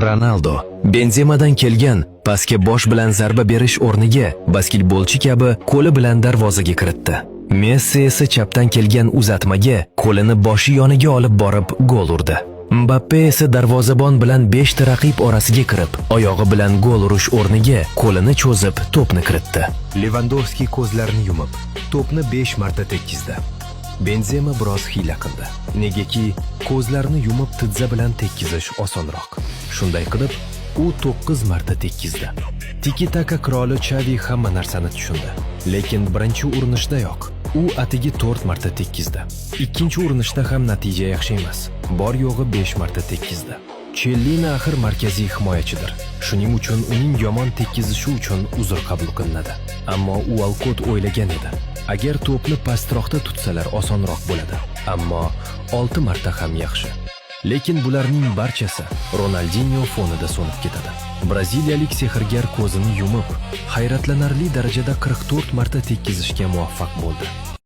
Ronaldo Benzemadan kelgan pastga bosh bilan zarba berish o'rniga basketbolchi kabi qo'li bilan darvozaga kiritdi. Messi esa chapdan kelgan uzatmaga qo'lini boshi yoniga olib borib gol urdi. Mbappe esa darvozabon bilan 5 ta raqib orasiga kirib, oyog'i bilan gol urish o'rniga qo'lini cho'zib to'pni kiritdi. Lewandowski ko'zlarini yumib, to'pni 5 marta tekkizdi. Benzema biroz hiyla qildi. Negaki, ko'zlarini yumib tizza bilan tekkizish osonroq. Shunday qilib, u 9 marta tekkizdi. Tiki-taka kroli Xavi hamma narsani tushundi. Lekin birinchi urinishdayoq u atigi 4 marta tekkizdi. Ikkinchi urinishda ham natija yaxshi emas. Bor yo'g'i 5 marta tekkizdi. Chellini axir markaziy himoyachidir. Shuning uchun uning yomon tekkizishi uchun uzr qabul qilinadi. Ammo u Alkot o'ylagan edi. Agar to'pni pastroqda tutsalar osonroq bo'ladi. Ammo 6 marta ham yaxshi. Lekin bularning barchasi Ronaldinho fonida so'nib ketadi. Braziliyalik sehrgar ko'zini yumib, hayratlanarli darajada 44 marta tekkizishga muvaffaq bo'ldi.